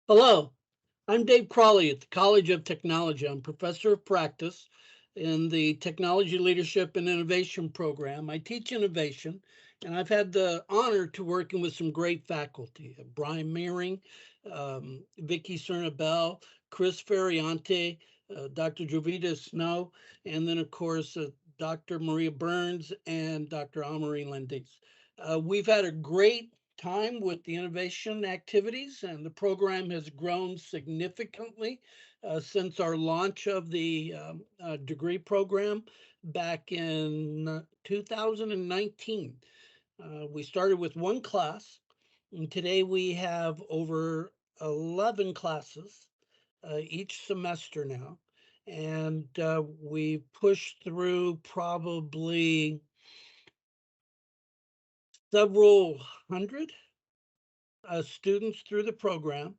Hello, I'm Dave Crawley at the College of Technology. I'm professor of practice in the Technology Leadership and Innovation program. I teach innovation, and I've had the honor to working with some great faculty: Brian Meering, Vicky Cernabell, Chris Ferriante, Dr. Jovita Snow, and then, of course, Dr. Maria Burns and Dr. Amory Lendis. We've had a great time with the innovation activities, and the program has grown significantly since our launch of the degree program back in 2019. We started with one class, and today we have over 11 classes each semester now. And we pushed through probably several hundred students through the program.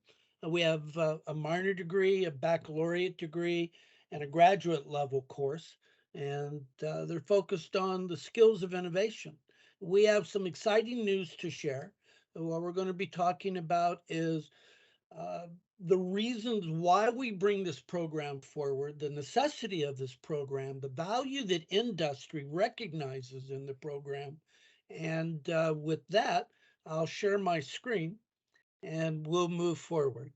We have a minor degree, a baccalaureate degree, and a graduate level course, and they're focused on the skills of innovation. We have some exciting news to share. What we're going to be talking about is uh, the reasons why we bring this program forward, the necessity of this program, the value that industry recognizes in the program. And with that, I'll share my screen and we'll move forward.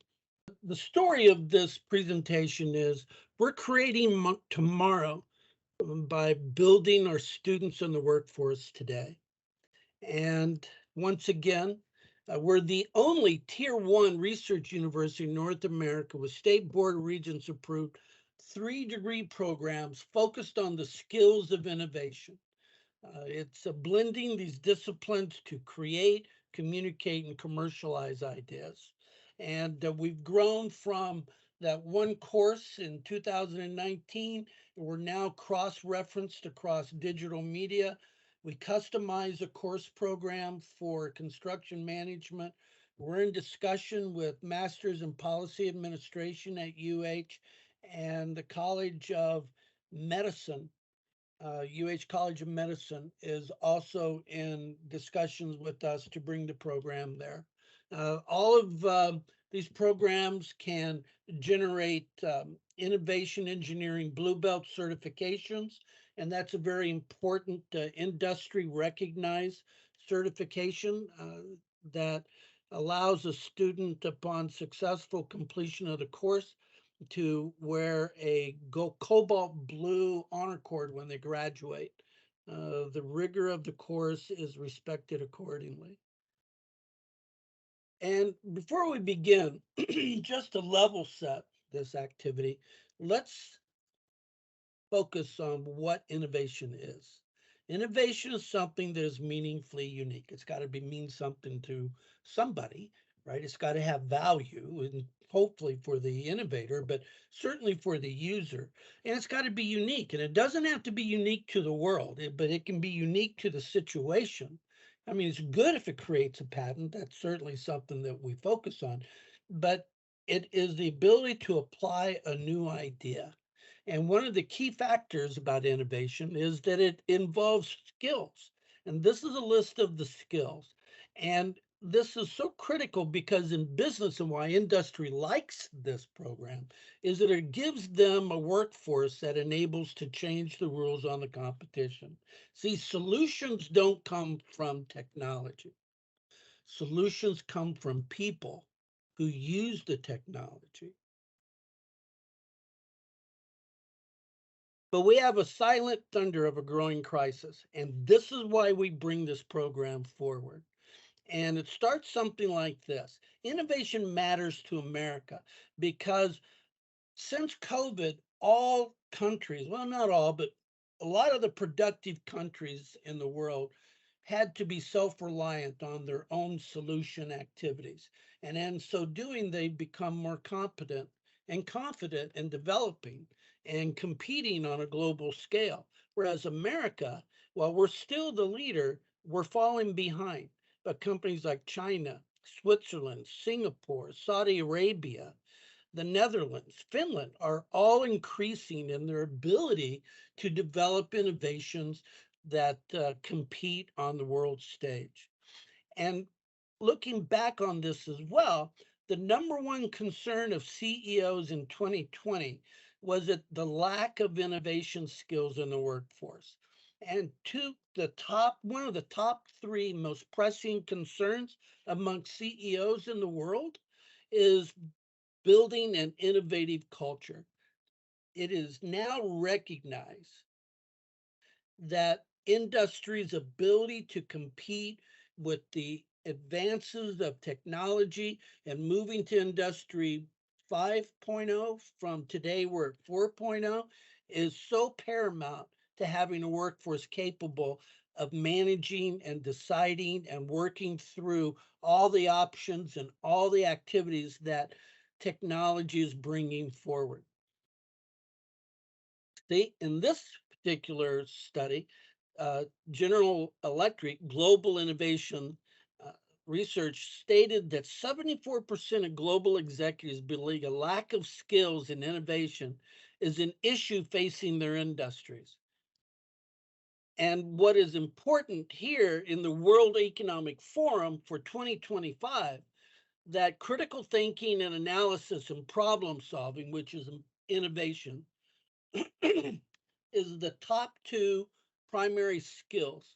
The story of this presentation is we're creating tomorrow by building our students in the workforce today. And once again, we're the only tier one research university in North America with state board of regents approved 3-degree programs focused on the skills of innovation. It's blending these disciplines to create, communicate, and commercialize ideas. And we've grown from that one course in 2019, and we're now cross-referenced across digital media. We customize a course program for construction management. We're in discussion with Masters in Policy Administration at UH and the College of Medicine. College of Medicine is also in discussions with us to bring the program there. All of these programs can generate innovation engineering blue belt certifications, and that's a very important industry recognized certification that allows a student upon successful completion of the course to wear a cobalt blue honor cord when they graduate. The rigor of the course is respected accordingly. And before we begin, just to level set this activity, let's focus on what innovation is. Innovation is something that is meaningfully unique. It's got to mean something to somebody, right? It's got to have value, and hopefully for the innovator, but certainly for the user. And it's got to be unique. And it doesn't have to be unique to the world, but it can be unique to the situation. I mean, it's good if it creates a patent. That's certainly something that we focus on. But it is the ability to apply a new idea. And one of the key factors about innovation is that it involves skills. And this is a list of the skills. And this is so critical because in business, and why industry likes this program, is that it gives them a workforce that enables to change the rules on the competition. See, solutions don't come from technology. Solutions come from people who use the technology. But we have a silent thunder of a growing crisis, and this is why we bring this program forward. And it starts something like this. Innovation matters to America because since COVID, all countries, well, not all, but a lot of the productive countries in the world had to be self-reliant on their own solution activities. And in so doing, they become more competent and confident in developing and competing on a global scale. Whereas America, while we're still the leader, we're falling behind. But companies like China, Switzerland, Singapore, Saudi Arabia, the Netherlands, Finland are all increasing in their ability to develop innovations that compete on the world stage. And looking back on this as well, the number one concern of CEOs in 2020 was that the lack of innovation skills in the workforce. And one of the top three most pressing concerns among CEOs in the world is building an innovative culture. It is now recognized that industry's ability to compete with the advances of technology and moving to industry 5.0 from today we're at 4.0 is so paramount to having a workforce capable of managing and deciding and working through all the options and all the activities that technology is bringing forward. In this particular study, General Electric Global Innovation Research stated that 74% of global executives believe a lack of skills in innovation is an issue facing their industries. And what is important here in the World Economic Forum for 2025, that critical thinking and analysis and problem solving, which is innovation, is the top two primary skills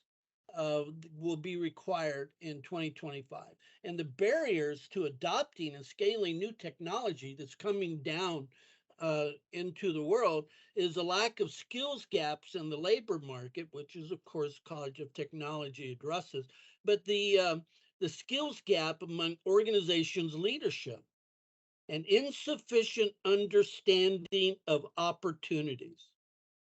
will be required in 2025. And the barriers to adopting and scaling new technology that's coming down into the world is a lack of skills gaps in the labor market, which is, of course, College of Technology addresses, but the skills gap among organizations' leadership and insufficient understanding of opportunities,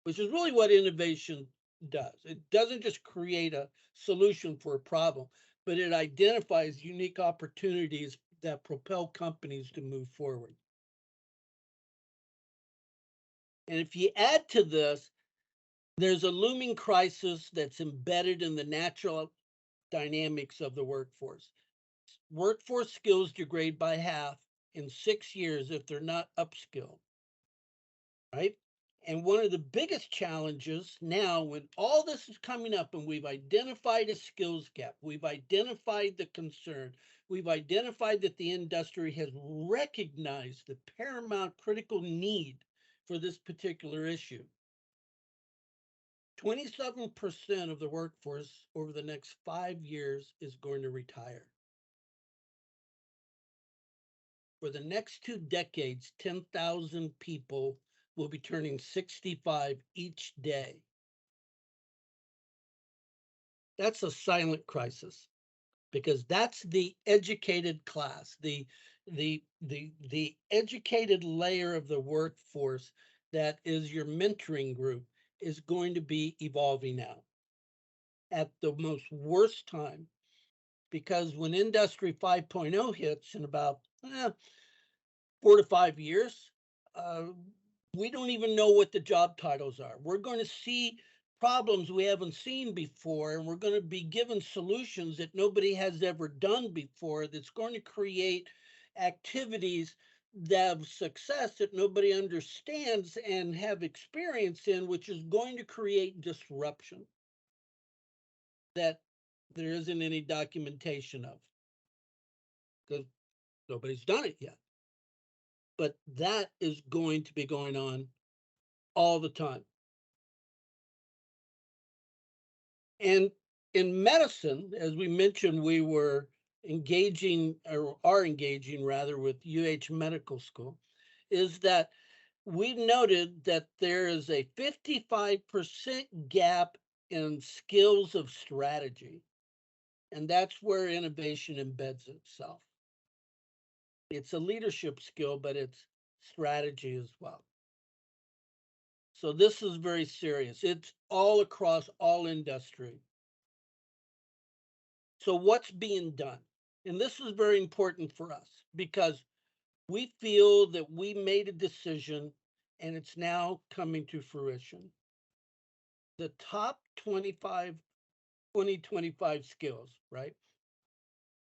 which is really what innovation does. It doesn't just create a solution for a problem, but it identifies unique opportunities that propel companies to move forward. And if you add to this, there's a looming crisis that's embedded in the natural dynamics of the workforce. Workforce skills degrade by half in 6 years if they're not upskilled, right? And one of the biggest challenges now, when all this is coming up and we've identified a skills gap, we've identified the concern, we've identified that the industry has recognized the paramount critical need for this particular issue. 27% of the workforce over the next 5 years is going to retire. For the next 2 decades, 10,000 people will be turning 65 each day. That's a silent crisis, because that's the educated class, the educated layer of the workforce that is your mentoring group is going to be evolving now at the most worst time, because when Industry 5.0 hits in about 4 to 5 years, we don't even know what the job titles are. We're going to see problems we haven't seen before, and we're going to be given solutions that nobody has ever done before, that's going to create activities that have success that nobody understands and have experience in, which is going to create disruption that there isn't any documentation of, because nobody's done it yet. But that is going to be going on all the time. And in medicine, as we mentioned, we were engaging, or are engaging rather, with UH Medical School, is that we've noted that there is a 55% gap in skills of strategy. And that's where innovation embeds itself. It's a leadership skill, but it's strategy as well. So this is very serious. It's all across all industry. So what's being done? And this is very important for us, because we feel that we made a decision and it's now coming to fruition. The top 2025 skills, right,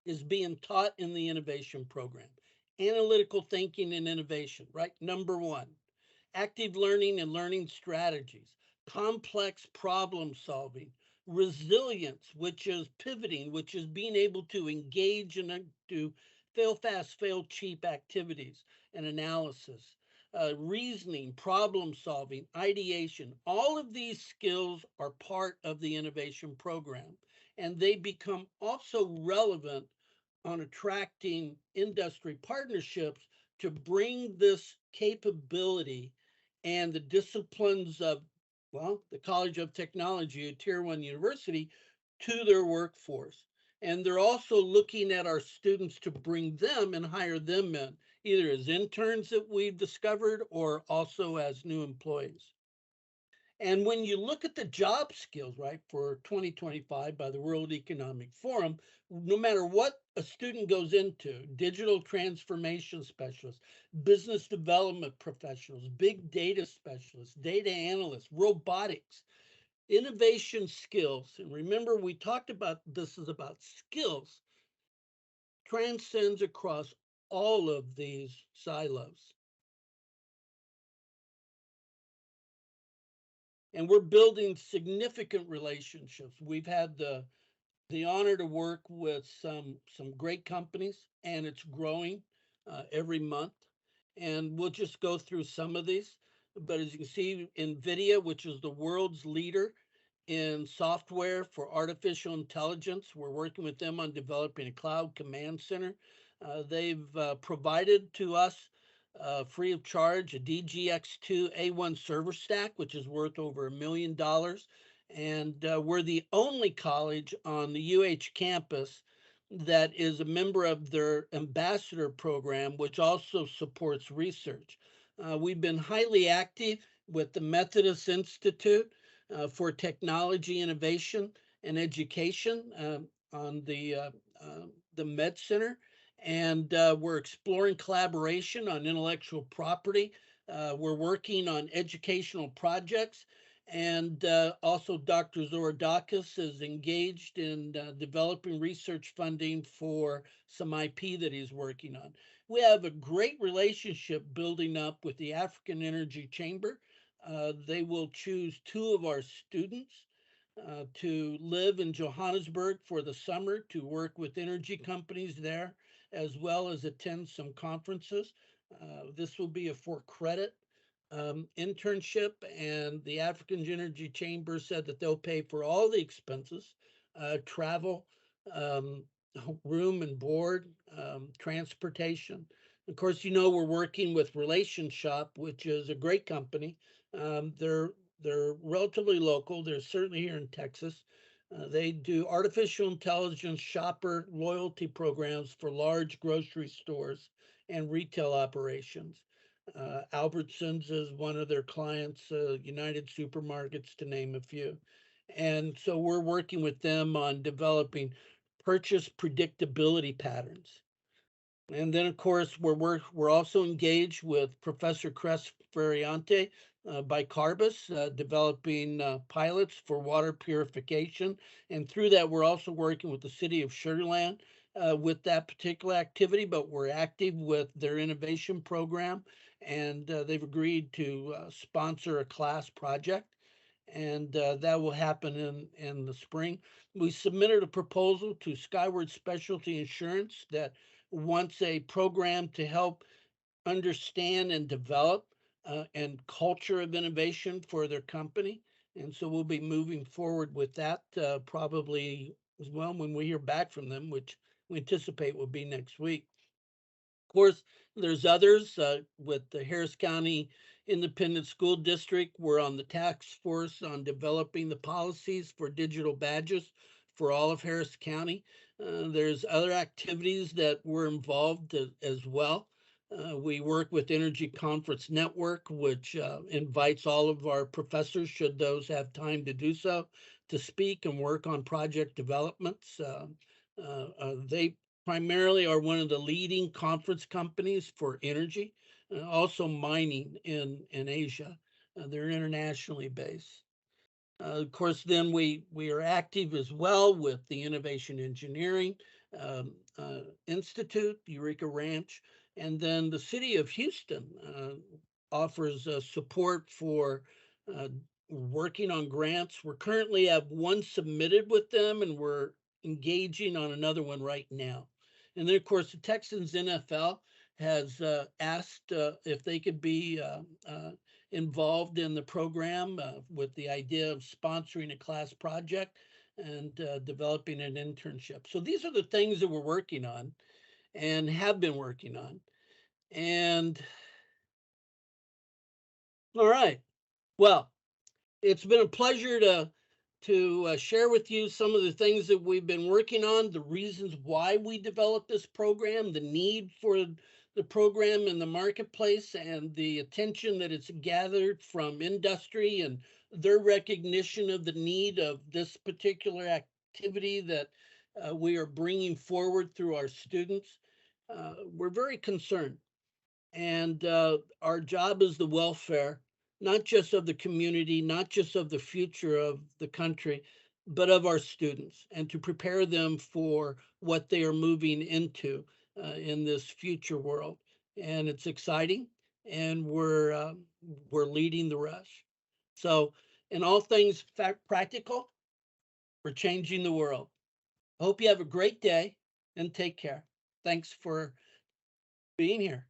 is being taught in the innovation program. Analytical thinking and innovation, right? Number one. Active learning and learning strategies, complex problem solving, resilience, which is pivoting, which is being able to engage and to fail fast, fail cheap activities and analysis, reasoning, problem solving, ideation. All of these skills are part of the innovation program, and they become also relevant on attracting industry partnerships to bring this capability and the disciplines of, well, the College of Technology, a tier one university, to their workforce. And they're also looking at our students to bring them and hire them in, either as interns that we've discovered or also as new employees. And when you look at the job skills, right, for 2025 by the World Economic Forum, no matter what a student goes into, digital transformation specialists, business development professionals, big data specialists, data analysts, robotics, innovation skills, and remember we talked about this is about skills, transcends across all of these silos. And we're building significant relationships. We've had the honor to work with some great companies, and it's growing every month. And we'll just go through some of these. But as you can see, NVIDIA, which is the world's leader in software for artificial intelligence, we're working with them on developing a cloud command center. They've provided to us free of charge a DGX2 A1 server stack, which is worth over $1 million. And we're the only college on the UH campus that is a member of their ambassador program, which also supports research. We've been highly active with the Methodist Institute for Technology Innovation and Education on the Med Center. And we're exploring collaboration on intellectual property. We're working on educational projects. And also Dr. Zorodakis is engaged in developing research funding for some IP that he's working on. We have a great relationship building up with the African Energy Chamber. They will choose two of our students to live in Johannesburg for the summer to work with energy companies there, as well as attend some conferences. This will be a for credit internship, and the African Energy Chamber said that they'll pay for all the expenses, travel, um, room and board, transportation. Of course, you know, we're working with Relation Shop, which is a great company. They're relatively local. They're certainly here in Texas. They do artificial intelligence shopper loyalty programs for large grocery stores and retail operations. Albertsons is one of their clients, United Supermarkets, to name a few. And so we're working with them on developing purchase predictability patterns. And then, of course, we're also engaged with Professor Cress Ferriante by Carbis, developing pilots for water purification. And through that, we're also working with the city of Sugar Land with that particular activity, but we're active with their innovation program. And they've agreed to sponsor a class project. And that will happen in the spring. We submitted a proposal to Skyward Specialty Insurance that wants a program to help understand and develop and culture of innovation for their company. And so we'll be moving forward with that probably as well when we hear back from them, which we anticipate will be next week. Of course, there's others with the Harris County Independent School District. We're on the task force on developing the policies for digital badges for all of Harris County. There's other activities that we're involved as well. We work with Energy Conference Network, which invites all of our professors, should those have time to do so, to speak and work on project developments. They primarily are one of the leading conference companies for energy, also mining in Asia. They're internationally based. Of course, then we are active as well with the Innovation Engineering Institute, Eureka Ranch, and then the city of Houston offers support for uh, working on grants. We currently have one submitted with them, and we're engaging on another one right now. And then, of course, the Texans NFL has asked if they could be involved in the program with the idea of sponsoring a class project and developing an internship. So these are the things that we're working on and have been working on. And all right, well, it's been a pleasure to share with you some of the things that we've been working on, the reasons why we developed this program, the need for the program in the marketplace, and the attention that it's gathered from industry and their recognition of the need of this particular activity that we are bringing forward through our students. We're very concerned, and our job is the welfare, not just of the community, not just of the future of the country, but of our students, and to prepare them for what they are moving into in this future world. And it's exciting, and we're leading the rush. So, in all things practical, we're changing the world. I hope you have a great day and take care. Thanks for being here.